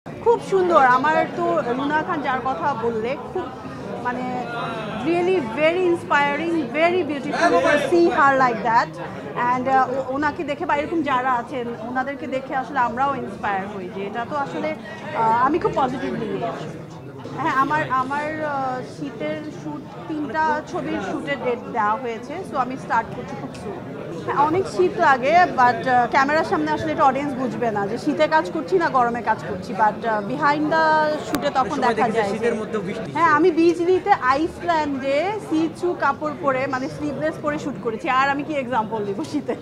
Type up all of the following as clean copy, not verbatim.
খুব সুন্দর। আমার তো রুনা খান যার কথা বললে খুব মানে really very inspiring, very beautiful to see her like that. And ওনাকে দেখে বা এরকম যারা আছেন ওনাদেরকে দেখে আসলে আমরাও ইন্সপায়ার হই যে এটা তো আসলে আমি খুব পজিটিভলি নিই। হ্যাঁ, আমার আমার শীতের শ্যুট ৩টা ছবির শ্যুটের ডেট দেওয়া হয়েছে, সো আমি স্টার্ট করছি খুব সুন। হ্যাঁ, অনেক শীত লাগে, বাট ক্যামেরার সামনে আসলে এটা অডিয়েন্স বুঝবে না যে শীতে কাজ করছি না গরমে কাজ করছি, বাট বিহাইন্ড দ্য শ্যুটে তখন দেখা যায় হ্যাঁ, আমি বিজলিতে আইসল্যান্ডে সিচু কাপড় পরে মানে স্লিভলেস পরে শ্যুট করেছি। আর আমি কি এক্সাম্পল দিব শীতে?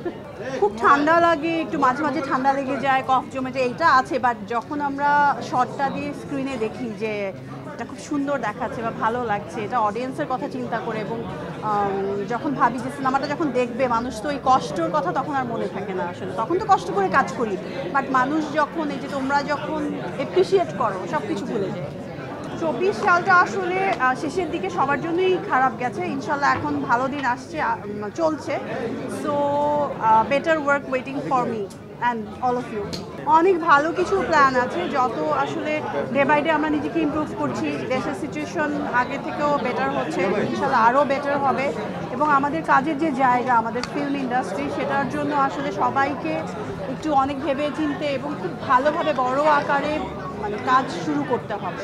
খুব ঠান্ডা লাগে, একটু মাঝে মাঝে ঠান্ডা লেগে যায়, কফ জমে যায়, এইটা আছে। বাট যখন আমরা শটটা দিয়ে স্ক্রিনে দেখি যে এটা খুব সুন্দর দেখাচ্ছে বা ভালো লাগছে, এটা অডিয়েন্সের কথা চিন্তা করে, এবং যখন ভাবি যে সিনেমাটা যখন দেখবে মানুষ, তো এই কষ্টর কথা তখন আর মনে থাকে না। আসলে তখন তো কষ্ট করে কাজ করি, বাট মানুষ যখন এই যে তোমরা যখন অ্যাপ্রিসিয়েট করো সব কিছু ভুলে যায়। 24 সালটা আসলে শেষের দিকে সবার জন্যই খারাপ গেছে। ইনশাল্লাহ এখন ভালো দিন আসছে, চলছে। So better work waiting for me and all of you. অনেক ভালো কিছু প্ল্যান আছে, যত আসলে ডে বাই ডে আমরা নিজেকে ইমপ্রুভ করছি। দেশের সিচুয়েশন আগে থেকেও বেটার হচ্ছে, ইনশাল্লাহ আরও বেটার হবে। এবং আমাদের কাজের যে জায়গা, আমাদের ফিল্ম ইন্ডাস্ট্রি, সেটার জন্য আসলে সবাইকে একটু অনেক ভেবে চিনতে এবং খুব ভালোভাবে বড় আকারে মানে কাজ শুরু করতে হবে।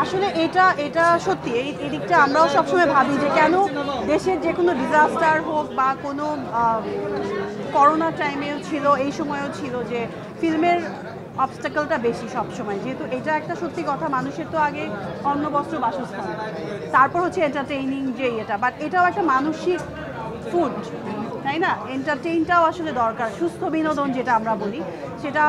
আসলে এটা এটা সত্যি, এই দিকটা আমরাও সবসময় ভাবি যে কেন দেশের যে কোনো ডিজাস্টার হোক বা কোনো করোনা টাইমেও ছিল, এই সময়ও ছিল, যে ফিল্মের অবস্টাকলটা বেশি সবসময়। যেহেতু এটা একটা সত্যি কথা, মানুষের তো আগে অন্ন বস্ত্র বাসস্থান, তারপর হচ্ছে এন্টারটেইনিং যে এটা, বাট এটাও একটা মানসিক ফুড, তাই না? এন্টারটেইনটাও আসলে দরকার, সুস্থ বিনোদন যেটা আমরা বলি, সেটা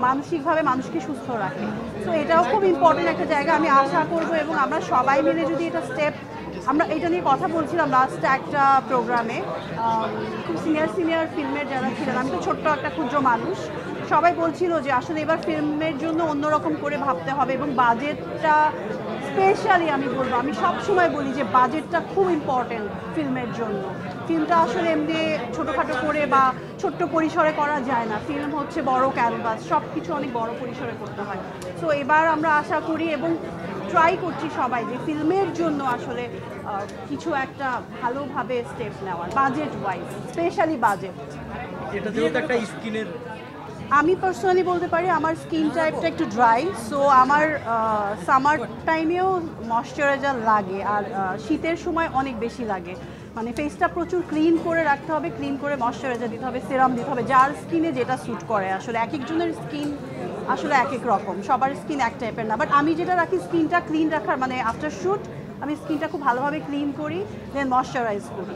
মানসিকভাবে মানুষকে সুস্থ রাখে। তো এটাও খুব ইম্পর্টেন্ট একটা জায়গা। আমি আশা করব এবং আমরা সবাই মিলে যদি এটা স্টেপ, আমরা এটা নিয়ে কথা বলছিলাম লাস্ট একটা প্রোগ্রামে, খুব সিনিয়র ফিল্মের যারা ছিলেন, আমি তো ছোট্ট একটা ক্ষুদ্র মানুষ, সবাই বলছিল যে আসলে এবার ফিল্মের জন্য অন্যরকম করে ভাবতে হবে এবং বাজেটটা স্পেশালি আমি বলবো, আমি সবসময় বলি যে বাজেটটা খুব ইম্পর্টেন্ট ফিল্মের জন্য। ফিল্মটা আসলে এমনি ছোটোখাটো করে বা ছোট্ট পরিসরে করা যায় না, ফিল্ম হচ্ছে বড় ক্যানভাস, সব কিছু অনেক বড় পরিসরে করতে হয়। তো এবার আমরা আশা করি এবং ট্রাই করছি সবাই যে ফিল্মের জন্য আসলে কিছু একটা ভালোভাবে স্টেপ নেওয়ার, বাজেট ওয়াইজ, স্পেশালি বাজেট। আমি পার্সোনালি বলতে পারি আমার স্কিন টাইপটা একটু ড্রাই, সো আমার সামার টাইমেও ময়শ্চারাইজার লাগে, আর শীতের সময় অনেক বেশি লাগে। মানে ফেসটা প্রচুর ক্লিন করে রাখতে হবে, ক্লিন করে ময়শ্চারাইজার দিতে হবে, সিরাম দিতে হবে, যার স্কিনে যেটা স্যুট করে। আসলে এক একজনের স্কিন আসলে এক এক রকম, সবার স্কিন এক টাইপের না। বাট আমি যেটা রাখি, স্কিনটা ক্লিন রাখার, মানে আফটার শ্যুট আমি স্কিনটা খুব ভালোভাবে ক্লিন করি, দেন ময়শ্চারাইজ করি।